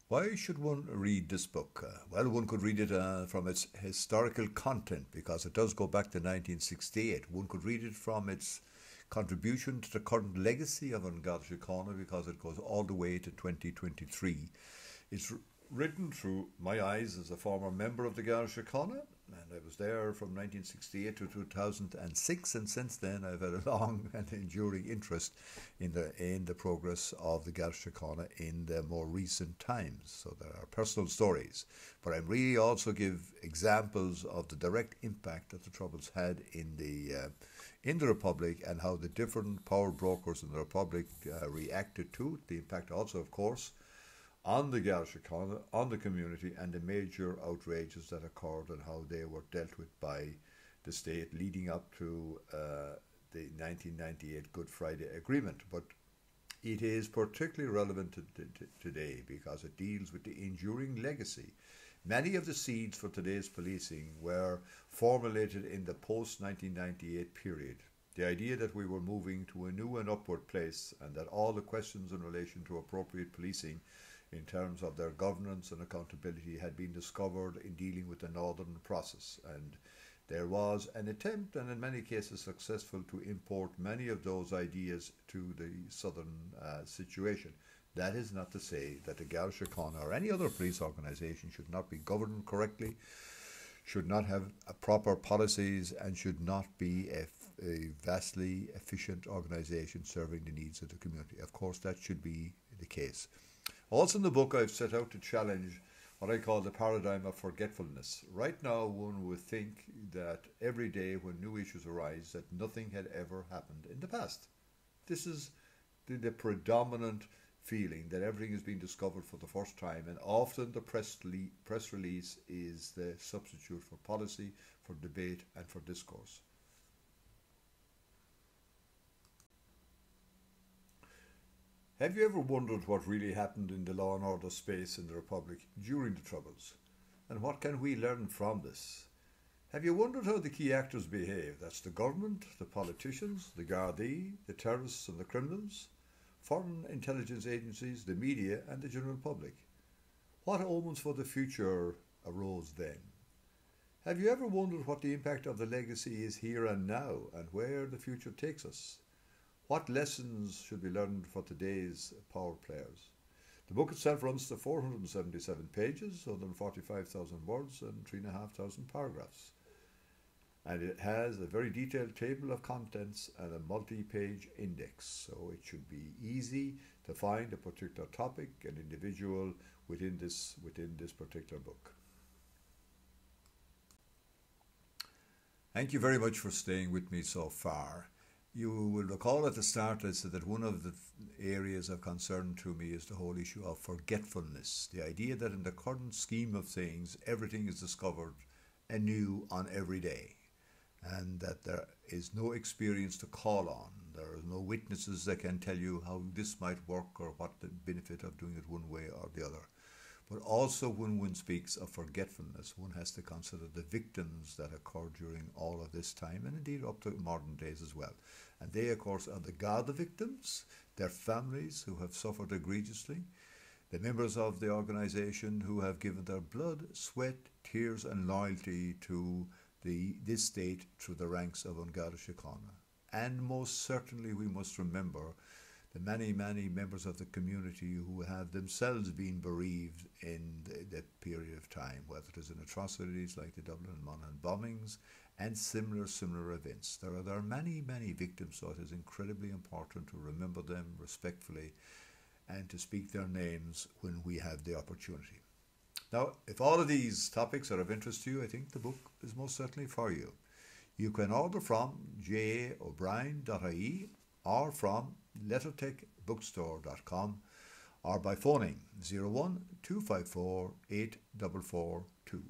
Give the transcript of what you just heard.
Why should one read this book? Well, one could read it from its historical content because it does go back to 1968. One could read it from its contribution to the current legacy of An Garda Síochána because it goes all the way to 2023. It's written through my eyes as a former member of the Garda Síochána, and I was there from 1968 to 2006, and since then I've had a long and enduring interest in the progress of the Garda Síochána in the more recent times. So there are personal stories, but I really also give examples of the direct impact that the Troubles had in the Republic and how the different power brokers in the Republic reacted to it. The impact also, of course, on the Garda Síochána, on the community, and the major outrages that occurred and how they were dealt with by the state leading up to the 1998 Good Friday Agreement. But it is particularly relevant today because it deals with the enduring legacy. Many of the seeds for today's policing were formulated in the post-1998 period. The idea that we were moving to a new and upward place and that all the questions in relation to appropriate policing in terms of their governance and accountability had been discovered in dealing with the northern process, and there was an attempt, and in many cases successful, to import many of those ideas to the southern situation. That is not to say that the Garda Síochána or any other police organisation should not be governed correctly, should not have proper policies, and should not be a vastly efficient organisation serving the needs of the community. Of course, that should be the case. Also in the book, I've set out to challenge what I call the paradigm of forgetfulness. Right now, one would think that every day when new issues arise, that nothing had ever happened in the past. This is the predominant feeling, that everything is being discovered for the first time, and often the press release is the substitute for policy, for debate, and for discourse. Have you ever wondered what really happened in the law and order space in the Republic during the Troubles? And what can we learn from this? Have you wondered how the key actors behave? That's the government, the politicians, the Gardaí, the terrorists and the criminals, foreign intelligence agencies, the media and the general public. What omens for the future arose then? Have you ever wondered what the impact of the legacy is here and now, and where the future takes us? What lessons should be learned for today's power players? The book itself runs to 477 pages, 145,000 words and 3,500 paragraphs. And it has a very detailed table of contents and a multi-page index, so it should be easy to find a particular topic and individual within this particular book. Thank you very much for staying with me so far. You will recall at the start I said that one of the areas of concern to me is the whole issue of forgetfulness. The idea that in the current scheme of things, everything is discovered anew on every day, and that there is no experience to call on. There are no witnesses that can tell you how this might work or what the benefit of doing it one way or the other. But also when one speaks of forgetfulness, one has to consider the victims that occurred during all of this time, and indeed up to modern days as well. And they, of course, are the Garda victims, their families who have suffered egregiously, the members of the organisation who have given their blood, sweat, tears and loyalty to this state through the ranks of An Garda Síochána. And most certainly we must remember the many, many members of the community who have themselves been bereaved in that period of time, whether it is in atrocities like the Dublin and Monaghan bombings and similar events. There are many, many victims, so it is incredibly important to remember them respectfully and to speak their names when we have the opportunity. Now, if all of these topics are of interest to you, I think the book is most certainly for you. You can order from jaobrien.ie or from lettertechbookstore.com or by phoning 01 254 8442.